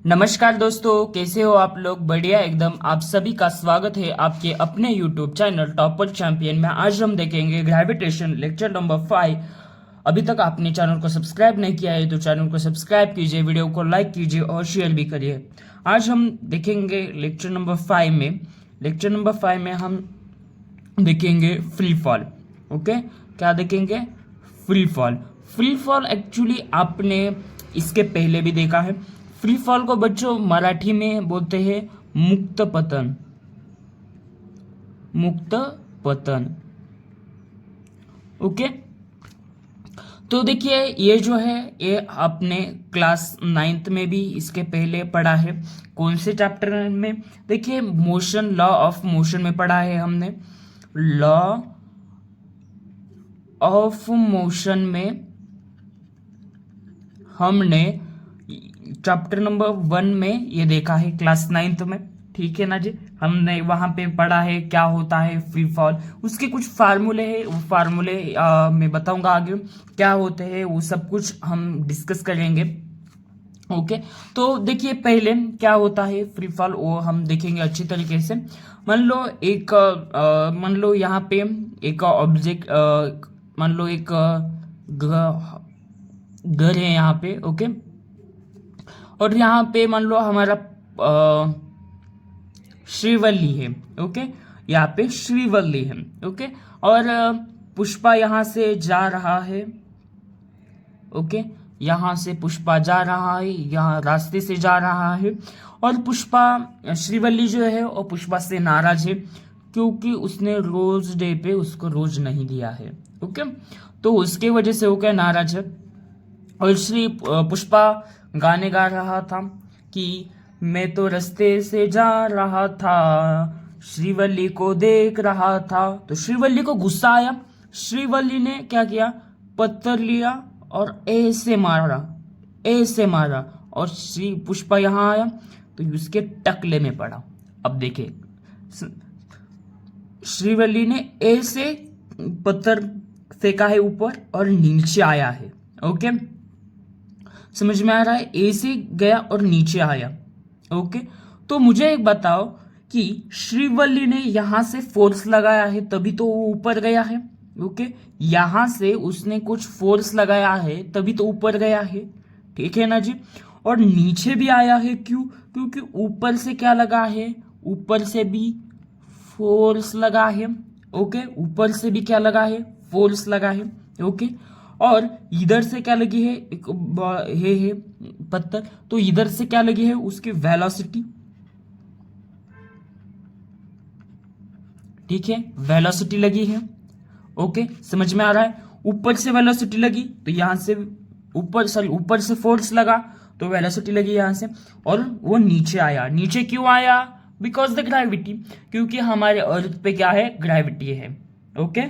नमस्कार दोस्तों, कैसे हो आप लोग। बढ़िया एकदम। आप सभी का स्वागत है आपके अपने YouTube चैनल टॉपर चैंपियन में। आज हम देखेंगे ग्रेविटेशन लेक्चर नंबर 5। अभी तक आपने चैनल को सब्सक्राइब नहीं किया है तो चैनल को सब्सक्राइब कीजिए, वीडियो को लाइक कीजिए और शेयर भी करिए। आज हम देखेंगे लेक्चर नंबर 5 में। लेक्चर नंबर 5 में हम देखेंगे फ्री फॉल। ओके, क्या देखेंगे? Free fall. Free fall actually आपने इसके पहले भी देखा है। फ्री फॉल को बच्चों मराठी में बोलते हैं मुक्त पतन। मुक्त पतन। ओके, तो देखिए ये जो है ये आपने क्लास 9th में भी इसके पहले पढ़ा है। कौन से चैप्टर में? देखिए मोशन, लॉ ऑफ मोशन में पढ़ा है हमने। लॉ ऑफ मोशन में हमने चैप्टर नंबर 1 में ये देखा है क्लास 9th में। ठीक है ना जी। हमने वहां पे पढ़ा है क्या होता है फ्री फॉल। उसके कुछ फार्मूले हैं, वो फार्मूले मैं बताऊंगा आगे क्या होते हैं, वो सब कुछ हम डिस्कस करेंगे। ओके, तो देखिए पहले क्या होता है फ्री फॉल वो हम देखेंगे अच्छी तरीके से। मान लो यहाँ पे एक ऑब्जेक्ट, मान लो एक घर है यहाँ पे। ओके, और यहाँ पे मान लो हमारा श्रीवल्ली है। ओके, यहाँ पे श्रीवल्ली है। ओके, और पुष्पा यहाँ से जा रहा है। ओके, यहाँ से पुष्पा जा रहा है, यहाँ रास्ते से जा रहा है। और पुष्पा, श्रीवल्ली जो है वो पुष्पा से नाराज है क्योंकि उसने रोज डे पे उसको रोज नहीं दिया है। ओके, तो उसके वजह से वो क्या नाराज है। और पुष्पा गाने गा रहा था कि मैं तो रास्ते से जा रहा था, श्रीवल्ली को देख रहा था। तो श्रीवल्ली को गुस्सा आया। श्रीवल्ली ने क्या किया? पत्थर लिया और ऐसे मारा, ऐसे मारा। और श्री पुष्पा यहाँ आया तो उसके टकले में पड़ा। अब देखिए श्रीवल्ली ने ऐसे पत्थर फेंका है ऊपर और नीचे आया है। ओके, समझ में आ रहा है? ऐसे गया और नीचे आया। ओके, तो मुझे एक बताओ कि श्रीवल्ली ने यहां से फोर्स लगाया है तभी तो वो ऊपर गया है। ओके, यहां से उसने कुछ फोर्स लगाया है तभी तो ऊपर गया है। ठीक है ना जी। और नीचे भी आया है, क्यों? क्योंकि ऊपर से क्या लगा है? ऊपर से भी फोर्स लगा है। ओके, ऊपर से भी क्या लगा है? फोर्स लगा है। ओके, और इधर से क्या लगी है? एक है पत्थर, तो इधर से क्या लगी है? उसकी वेलोसिटी। ठीक है, वेलोसिटी लगी है। ओके, समझ में आ रहा है? ऊपर से वेलोसिटी लगी तो यहां से ऊपर से फोर्स लगा तो वेलोसिटी लगी यहां से, और वो नीचे आया। नीचे क्यों आया? बिकॉज द ग्रेविटी, क्योंकि हमारे अर्थ पे क्या है? ग्रेविटी है। ओके,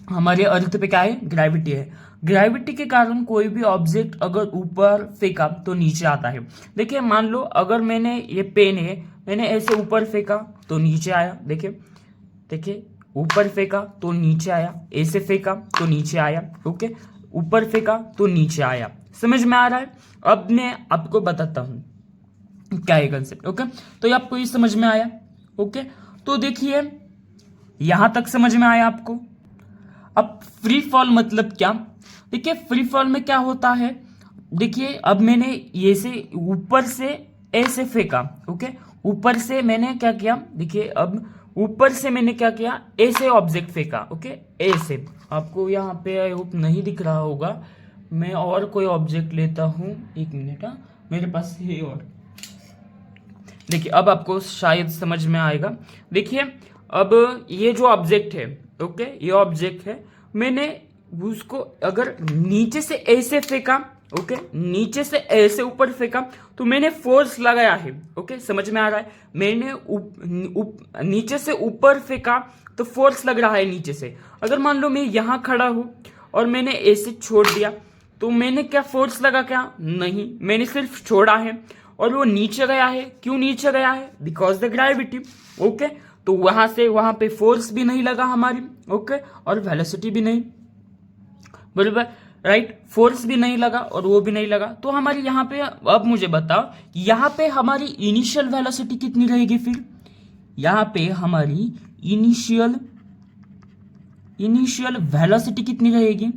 हमारे अर्थ पे क्या है? ग्रेविटी है। ग्रेविटी के कारण कोई भी ऑब्जेक्ट अगर ऊपर फेंका तो नीचे आता है। देखिए मान लो अगर मैंने ये पेन है, मैंने ऐसे ऊपर फेंका तो नीचे आया। देखिए देखिए, ऊपर फेंका तो नीचे आया, ऐसे फेंका तो नीचे आया। ओके, ऊपर फेंका तो नीचे आया। समझ में आ रहा है? अब मैं आपको बताता हूं क्या है कंसेप्ट। ओके, तो ये आपको ये समझ में आया? ओके, तो देखिए यहां तक समझ में आया आपको। अब फ्री फॉल मतलब क्या? देखिए फ्री फॉल में क्या होता है, देखिए अब मैंने ये से ऊपर से ऐसे फेंका। ओके, ऊपर से मैंने क्या किया? देखिए अब ऊपर से मैंने क्या किया? ऐसे ऑब्जेक्ट फेंका। ओके, ऐसे। आपको यहाँ पे आई होप नहीं दिख रहा होगा, मैं और कोई ऑब्जेक्ट लेता हूँ। एक मिनट, मेरे पास है और। देखिए अब आपको शायद समझ में आएगा। देखिए अब ये जो ऑब्जेक्ट है, ओके, ये ऑब्जेक्ट है, मैंने उसको अगर नीचे से ऐसे फेंका, ओके, नीचे से ऐसे ऊपर फेंका तो मैंने फोर्स लगाया है। ओके, समझ में आ रहा है? मैंने नीचे से ऊपर फेंका तो फोर्स लग रहा है नीचे से। अगर मान लो मैं यहां खड़ा हूं और मैंने ऐसे छोड़ दिया तो मैंने क्या फोर्स लगा? क्या नहीं, मैंने सिर्फ छोड़ा है और वो नीचे गया है। क्यों नीचे गया है? Because the gravity. ओके, तो वहां से वहां पे फोर्स भी नहीं लगा हमारी। ओके, और वेलोसिटी भी नहीं। बराबर। राइट, फोर्स भी नहीं लगा और वो भी नहीं लगा, तो हमारी यहाँ पे, अब मुझे बताओ यहाँ पे हमारी इनिशियल वेलोसिटी कितनी रहेगी? फिर यहाँ पे हमारी इनिशियल वेलोसिटी कितनी रहेगी?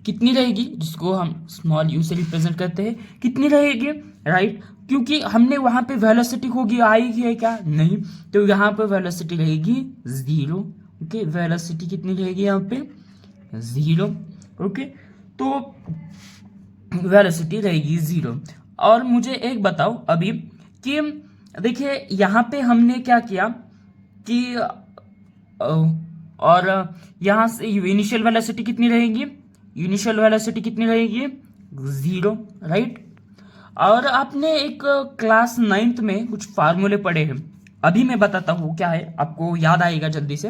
कितनी रहेगी, जिसको हम स्मॉल यू से रिप्रेजेंट करते हैं, कितनी रहेगी? राइट, क्योंकि हमने वहां पे वेलोसिटी होगी आई है क्या? नहीं, तो यहाँ पे वेलोसिटी रहेगी 0। ओके, वेलोसिटी कितनी रहेगी यहाँ पे? 0। ओके, तो वेलोसिटी रहेगी 0। और मुझे एक बताओ अभी कि देखिए यहाँ पे हमने क्या किया कि और यहाँ से इनिशियल वेलोसिटी कितनी रहेगी? इनिशियल वेलोसिटी कितनी रहेगी? 0, राइट। और आपने एक क्लास 9th में कुछ फार्मूले पढ़े हैं, अभी मैं बताता हूँ क्या है, आपको याद आएगा जल्दी से।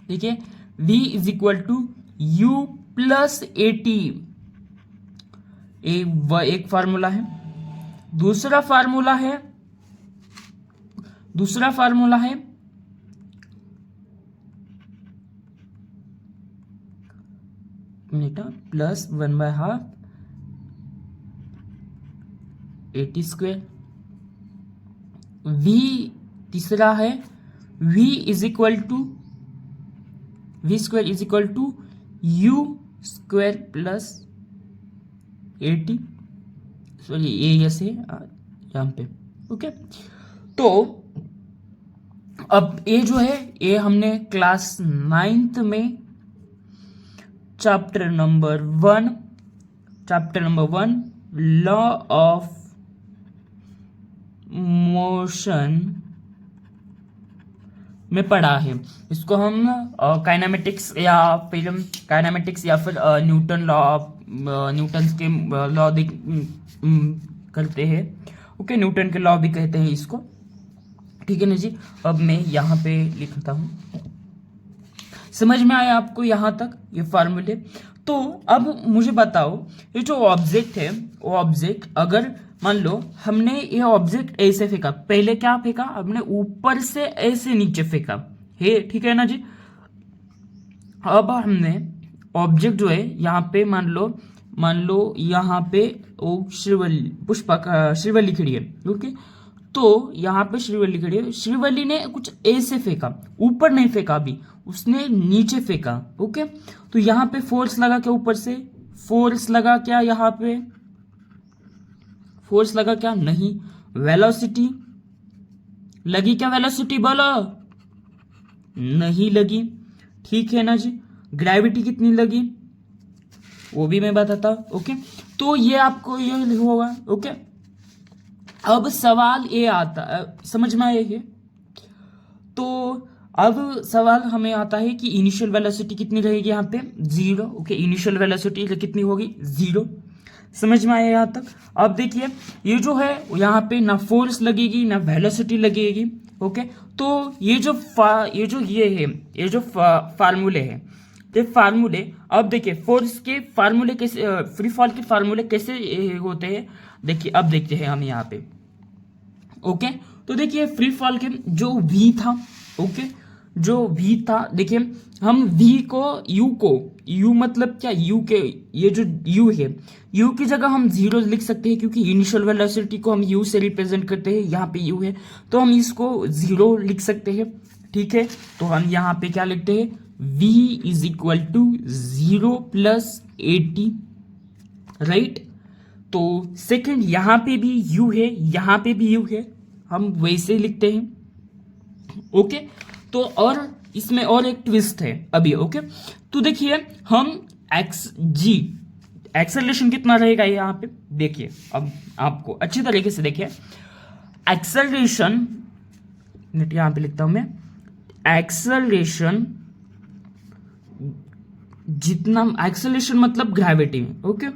देखिए, v is equal to u plus AT, एक फार्मूला है। दूसरा फार्मूला है प्लस 1/2 AT स्क्वेयर। v तीसरा है v square is equal to u square plus AT, sorry ये ऐसे यहाँ पे। ओके, तो अब ये जो है ये हमने क्लास 9th में chapter number 1 law of motion में पढ़ा है। इसको हम काइनेमेटिक्स या फिर न्यूटन के लॉ करते हैं। ओके, न्यूटन के लॉ भी कहते हैं इसको, ठीक है ना जी। अब मैं यहाँ पे लिखता हूँ, समझ में आया आपको यहाँ तक ये फार्मूले? तो अब मुझे बताओ, ये जो ऑब्जेक्ट है, वो ऑब्जेक्ट अगर मान लो हमने ये ऑब्जेक्ट ऐसे फेंका, पहले क्या फेंका हमने? ऊपर से ऐसे नीचे फेंका है, ठीक है ना जी। अब हमने ऑब्जेक्ट जो है यहाँ पे मान लो यहाँ पे वो श्रीवल्ली खड़ी है। ओके, तो यहाँ पे श्रीवल्ली खड़ी है, श्रीवल्ली ने कुछ ऐसे फेंका, ऊपर नहीं फेंका, अभी उसने नीचे फेंका। ओके, तो यहाँ पे फोर्स लगा क्या? ऊपर से फोर्स लगा क्या? यहाँ पे फोर्स लगा क्या? नहीं। वेलोसिटी लगी क्या? वेलोसिटी बोलो, नहीं लगी, ठीक है ना जी। ग्रेविटी कितनी लगी वो भी मैं बताता। ओके, तो ये आपको ये होगा। ओके, अब सवाल ये आता, समझ में आया है? तो अब सवाल हमें आता है कि इनिशियल वेलोसिटी कितनी रहेगी यहाँ पे? 0। ओके, इनिशियल वेलोसिटी कितनी होगी? 0। समझ में आया यहाँ तक? अब देखिए, ये जो है यहाँ पे ना फोर्स लगेगी ना वेलोसिटी लगेगी। ओके, तो ये जो फार्मूले हैं, ये फार्मूले, अब देखिए फोर्स के फार्मूले कैसे, फ्री फॉल के फार्मूले कैसे होते हैं, देखिए अब देखते हैं हम यहाँ पे। ओके, तो देखिए फ्री फॉल के जो v था, ओके, जो v था, देखिए हम v को u मतलब क्या? u के ये जो u है, u की जगह हम 0 लिख सकते हैं, क्योंकि इनिशियल वेलोसिटी को हम u से रिप्रेजेंट करते हैं। यहाँ पे u है तो हम इसको 0 लिख सकते हैं, ठीक है। तो हम यहाँ पे क्या लिखते हैं? v is equal to 0 plus AT, right. तो सेकंड, यहाँ पे भी u है, यहाँ पे भी u है, हम वैसे ही लिखते हैं। ओके, तो और इसमें और एक ट्विस्ट है अभी। ओके, तो देखिए हम एक्सेलरेशन कितना रहेगा यहाँ पे? देखिए अब आपको अच्छी तरीके से देखिए, एक्सेलरेशन यहाँ पे लिखता हूं मैं, एक्सेलरेशन जितना, एक्सेलरेशन मतलब ग्रेविटी में। ओके,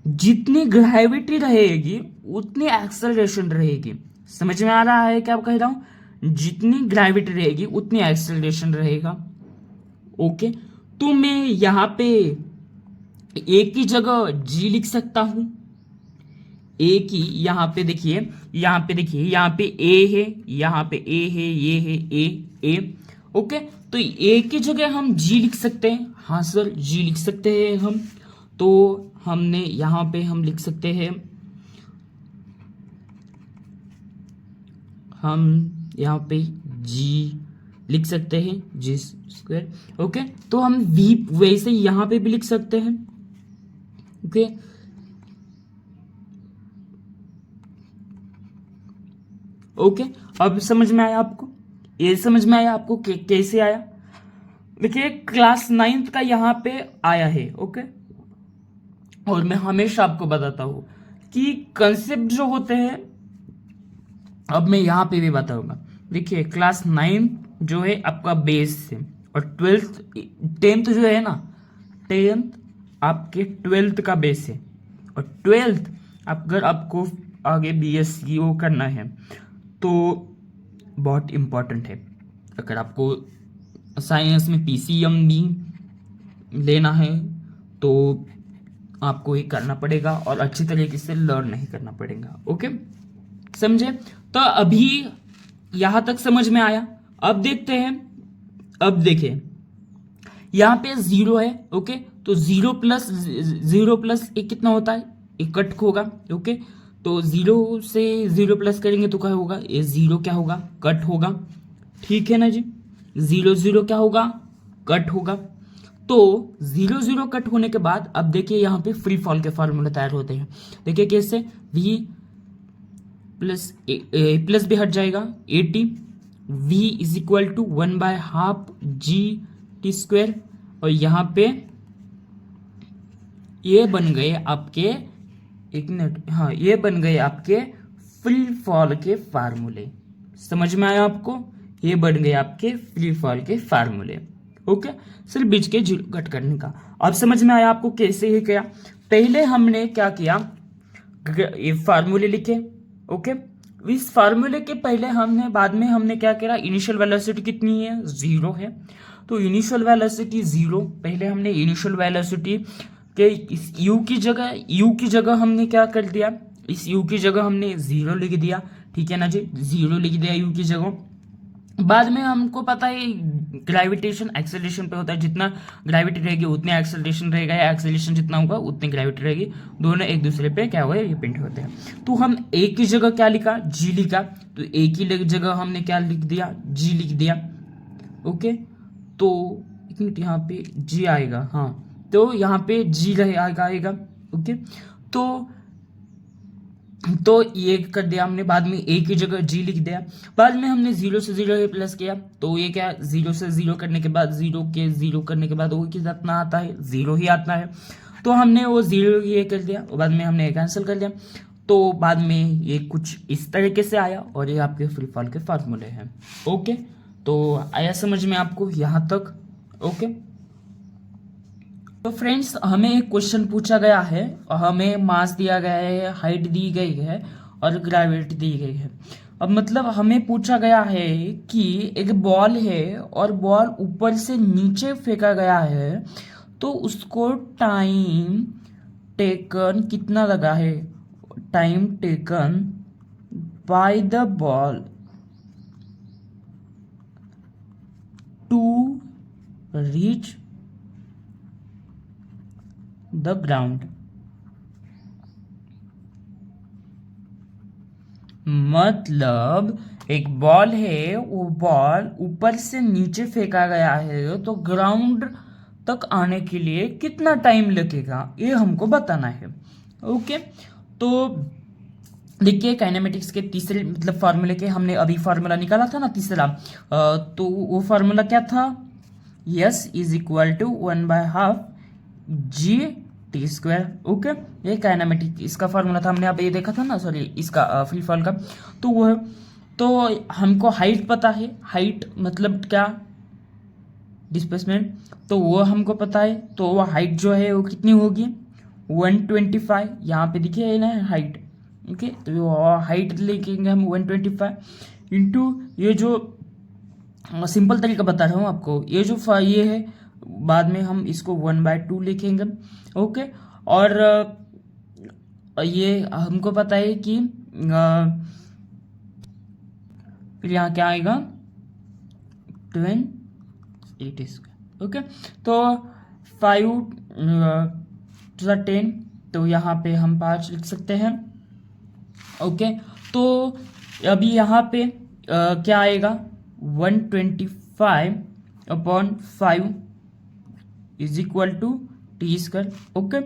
जितनी ग्रेविटी रहेगी उतनी एक्सेलरेशन रहेगी। समझ में आ रहा है क्या कह रहा हूं? जितनी ग्रेविटी रहेगी उतनी एक्सेलरेशन रहेगा। ओके, तो मैं यहाँ पे ए की जगह जी लिख सकता हूं। ए की यहाँ पे देखिए, यहाँ पे ए है, यहाँ पे ए है, ये है ए। ओके, तो ए की जगह हम जी लिख सकते हैं। हाँ सर, जी लिख सकते हैं हम। तो हमने यहाँ पे हम लिख सकते हैं, हम यहाँ पे जी लिख सकते हैं, जी स्क्वायर। ओके, तो हम वी वैसे यहाँ पे भी लिख सकते हैं। ओके, ओके, अब समझ में आया आपको? ये समझ में आया आपको कैसे आया? देखिए, क्लास 9th का यहाँ पे आया है। ओके, और मैं हमेशा आपको बताता हूँ कि कंसेप्ट जो होते हैं, अब मैं यहाँ पे भी बताऊंगा। देखिए, क्लास 9 जो है आपका बेस से, और 10th जो है ना, 10th आपके 12th का बेस है। और 12th अगर आपको आगे BSc करना है तो बहुत इम्पोर्टेंट है। अगर आपको साइंस में PCM भी लेना है तो आपको ये करना पड़ेगा, और अच्छी तरीके से लर्न नहीं करना पड़ेगा। ओके, समझे? तो अभी यहां तक समझ में आया। अब देखते हैं, अब देखें, यहाँ पे 0 है। ओके, तो 0 प्लस एक कितना होता है? एक कट होगा। ओके, तो 0 से 0 प्लस करेंगे तो क्या होगा? ये 0 क्या होगा? कट होगा। ठीक है ना जी? 0 0 क्या होगा? कट होगा। तो 0 0 कट होने के बाद अब देखिए यहाँ पे फ्री फॉल के फॉर्मूले तैयार होते हैं। देखिए कैसे? v प्लस प्लस भी हट जाएगा, 80 v is equal to 1/2 GT²। और यहाँ पे ये बन गए आपके, एक मिनट, हाँ, ये बन गए आपके फ्री फॉल के फार्मूले। समझ में आया आपको? ये बन गए आपके फ्री फॉल के फार्मूले। ओके, सिर्फ बीच के जीरो कट करने का। अब समझ में आया आपको कैसे ही किया? पहले हमने क्या किया, ये फार्मूले लिखे। ओके, इस फार्मूले के पहले हमने, बाद में हमने क्या किया, इनिशियल वेलोसिटी कितनी है? 0 है। तो इनिशियल वेलोसिटी 0, पहले हमने इनिशियल वेलोसिटी के इस u की जगह हमने क्या कर दिया, इस u की जगह हमने 0 लिख दिया। ठीक है ना जी? 0 लिख दिया u की जगह। बाद में हमको पता है ग्रेविटेशन एक्सेलरेशन पे होता है, जितना ग्रेविटी रहेगी उतने एक्सेलरेशन रहेगा, या एक्सेलरेशन जितना होगा उतनी ग्रेविटी रहेगी। दोनों एक दूसरे पे क्या हुआ, ये पिंड होते हैं। तो हम ए की जगह क्या लिखा? जी लिखा। तो ए की जगह हमने क्या लिख दिया? जी लिख दिया। ओके, तो एक मिनट, यहाँ पे जी आएगा, हाँ, तो यहाँ पे जी आएगा। ओके, तो ये कर दिया हमने। बाद में ए की जगह जी लिख दिया। बाद में हमने 0 से 0 प्लस किया, तो ये क्या, 0 से 0 करने के बाद 0 करने के बाद वो कितना आता है? 0 ही आता है। तो हमने वो 0 ये कर दिया, और बाद में हमने कैंसिल कर दिया। तो बाद में ये कुछ इस तरीके से आया, और ये आपके फ्री फॉल के फार्मूले हैं। ओके, तो आया समझ में आपको यहाँ तक? ओके, तो फ्रेंड्स, हमें एक क्वेश्चन पूछा गया है, और हमें मास दिया गया है, हाइट दी गई है, और ग्रेविटी दी गई है। अब मतलब हमें पूछा गया है कि एक बॉल है, और बॉल ऊपर से नीचे फेंका गया है, तो उसको टाइम टेकन कितना लगा है? Time taken by the ball to reach the ground. मतलब एक बॉल है, वो बॉल ऊपर से नीचे फेंका गया है, तो ग्राउंड तक आने के लिए कितना टाइम लगेगा, ये हमको बताना है। ओके, तो देखिए, काइनेमेटिक्स के तीसरे मतलब फार्मूले के हमने अभी फार्मूला निकाला था ना, तीसरा, तो वो फार्मूला क्या था? S is equal to 1/2 GT²। Okay, ये काइनेमेटिक इसका फार्मूला था, हमने अब ये देखा था ना, सॉरी, इसका फ्री फॉल का। तो वो, तो हमको हाइट पता है, हाइट मतलब क्या? डिस्प्लेसमेंट, तो वो हमको पता है। तो वो हाइट जो है वो कितनी होगी? 125। यहाँ पे दिखिए ना हाइट। ओके, तो हाइट लिखेंगे हम 125 इंटू, ये जो सिंपल तरीका बता रहा हूँ आपको, ये जो ये है, बाद में हम इसको 1/2 लिखेंगे। ओके, और ये हमको पता है कि फिर यहाँ क्या आएगा? 8 ओके। तो 5 टू द 10, तो यहाँ पे हम 5 लिख सकते हैं। ओके, तो अभी यहाँ पे क्या आएगा, 125/5 is equal to t square. Okay,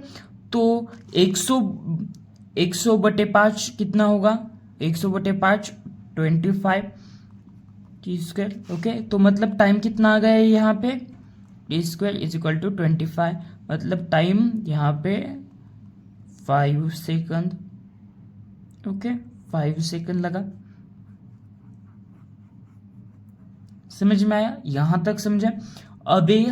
तो 100/5 कितना होगा, 100/5 25 टी स्क्वायर। ओके, तो मतलब टाइम कितना आ गया है यहाँ पे, t square is equal to 25, मतलब टाइम यहाँ पे 5 सेकंड। ओके, 5 सेकंड लगा। समझ में आया, यहां तक समझे। अभी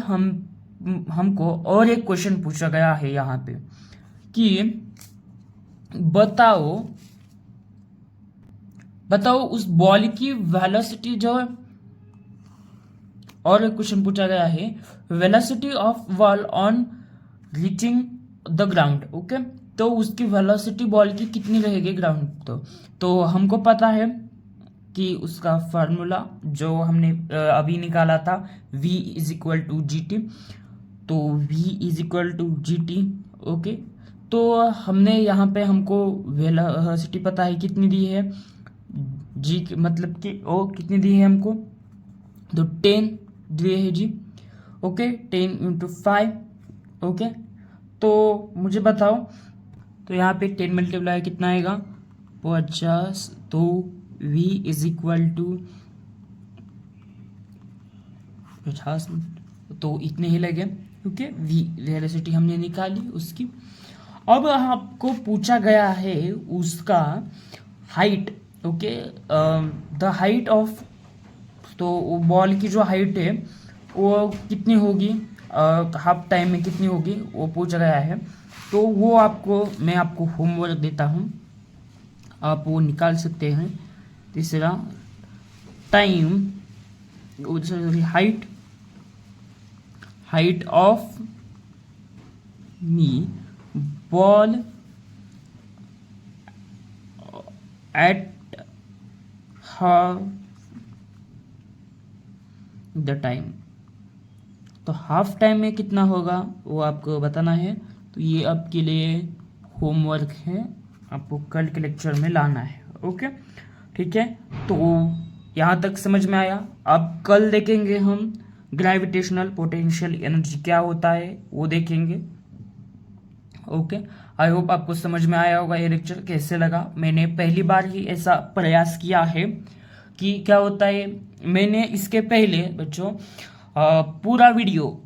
हमको और एक क्वेश्चन पूछा गया है यहाँ पे कि बताओ उस बॉल की वेलोसिटी जो है, और एक क्वेश्चन पूछा गया है, velocity of ball on reaching the ground. Okay, तो उसकी वेलोसिटी बॉल की कितनी रहेगी ग्राउंड, तो हमको पता है कि उसका फार्मूला जो हमने अभी निकाला था, v is equal to g t, तो v is equal to g t. Okay, तो हमने यहाँ पे हमको वेलोसिटी पता है कितनी दी है, जी मतलब कि ओ कितनी दी है हमको, तो 10 दिए है जी। Okay, 10 into 5। ओके, तो मुझे बताओ, तो यहाँ पे 10 मल्टीप्लाई कितना आएगा, 50। तो v इज इक्वल टू 50, तो इतने ही लगे। ओके, v वेलोसिटी हमने निकाली उसकी। अब आपको पूछा गया है उसका height. Okay, the height of, तो बॉल की जो हाइट है वो कितनी होगी, हाफ टाइम में कितनी होगी, वो पूछा गया है। तो वो मैं आपको होमवर्क देता हूँ, आप वो निकाल सकते हैं। तीसरा time, height of me ball at half the time, तो हाफ टाइम में कितना होगा वो आपको बताना है। तो ये आपके लिए होमवर्क है, आपको कल के लेक्चर में लाना है। ओके, ठीक है, तो यहाँ तक समझ में आया। अब कल देखेंगे हम ग्रेविटेशनल पोटेंशियल एनर्जी क्या होता है, वो देखेंगे। ओके, आई होप आपको समझ में आया होगा ये लेक्चर कैसे लगा। मैंने पहली बार ही ऐसा प्रयास किया है कि क्या होता है, मैंने इसके पहले बच्चों पूरा वीडियो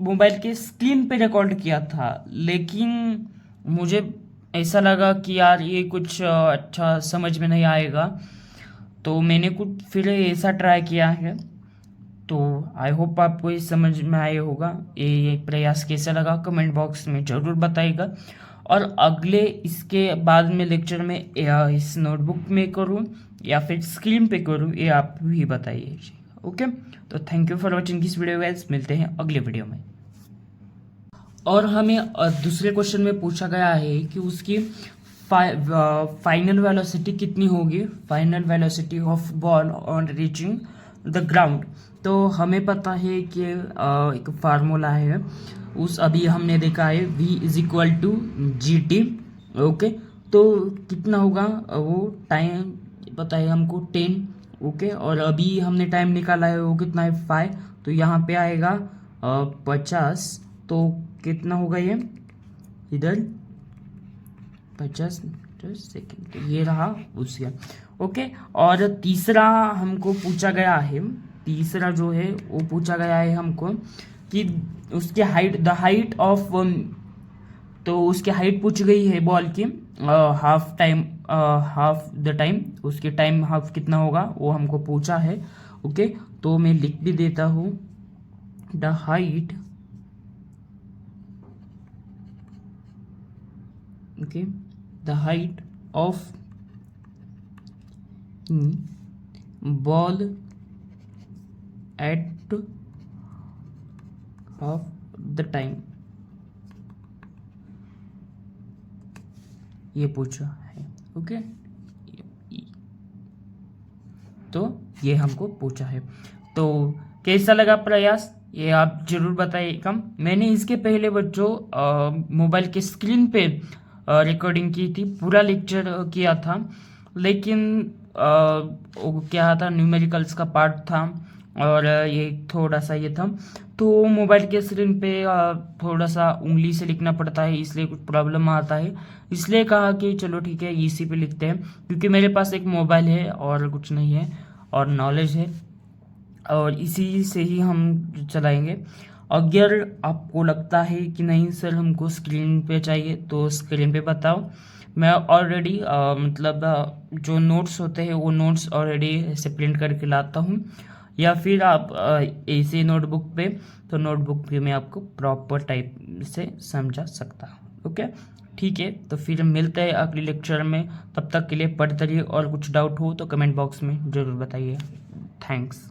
मोबाइल के स्क्रीन पे रिकॉर्ड किया था, लेकिन मुझे ऐसा लगा कि यार ये कुछ अच्छा समझ में नहीं आएगा, तो मैंने कुछ फिर ऐसा ट्राई किया है। तो आई होप आपको ये समझ में आया होगा। ये प्रयास कैसा लगा कमेंट बॉक्स में ज़रूर बताइएगा, और अगले इसके बाद में लेक्चर में इस नोटबुक में करूँ या फिर स्क्रीन पे करूँ, ये आप भी बताइए। ओके, तो thank you for watching this video guys, मिलते हैं अगले वीडियो में। और हमें दूसरे क्वेश्चन में पूछा गया है कि उसकी फाइनल वेलोसिटी कितनी होगी, final velocity of ball on reaching the ground. तो हमें पता है कि एक फार्मूला है, उस अभी हमने देखा है v is equal to g t. Okay, तो कितना होगा, वो टाइम पता है हमको 10। ओके, और अभी हमने टाइम निकाला है वो कितना है 5, तो यहाँ पे आएगा 50। तो कितना होगा ये इधर 50 सेकेंड, तो ये रहा उसका। ओके, और तीसरा हमको पूछा गया है, तीसरा जो है वो पूछा गया है हमको कि उसके हाइट, द हाइट ऑफ, तो उसकी हाइट पूछ गई है बॉल की, हाफ द टाइम, उसके टाइम हाफ कितना होगा वो हमको पूछा है। ओके, तो मैं लिख भी देता हूँ, the height, okay, the height of ball at half the time, ये पूछा है। ओके, तो ये हमको पूछा है। तो कैसा लगा प्रयास ये आप जरूर बताइएगा। मैंने इसके पहले बच्चों मोबाइल के स्क्रीन पे रिकॉर्डिंग की थी, पूरा लेक्चर किया था, लेकिन वो क्या था, न्यूमेरिकल्स का पार्ट था और ये थोड़ा सा ये था, तो मोबाइल के स्क्रीन पे थोड़ा सा उंगली से लिखना पड़ता है, इसलिए कुछ प्रॉब्लम आता है। इसलिए कहा कि चलो ठीक है इसी पे लिखते हैं, क्योंकि मेरे पास एक मोबाइल है और कुछ नहीं है और नॉलेज है और इसी से ही हम चलाएंगे। अगर आपको लगता है कि नहीं सर हमको स्क्रीन पे चाहिए तो स्क्रीन पे बताओ, मैं ऑलरेडी मतलब जो नोट्स होते हैं वो नोट्स ऑलरेडी ऐसे प्रिंट करके लाता हूँ, या फिर आप ऐसे नोटबुक पे, तो नोटबुक पे मैं आपको प्रॉपर टाइप से समझा सकता हूँ। ओके ठीक है, तो फिर मिलते हैं अगले लेक्चर में, तब तक के लिए पढ़ते रहिए और कुछ डाउट हो तो कमेंट बॉक्स में ज़रूर बताइए। थैंक्स।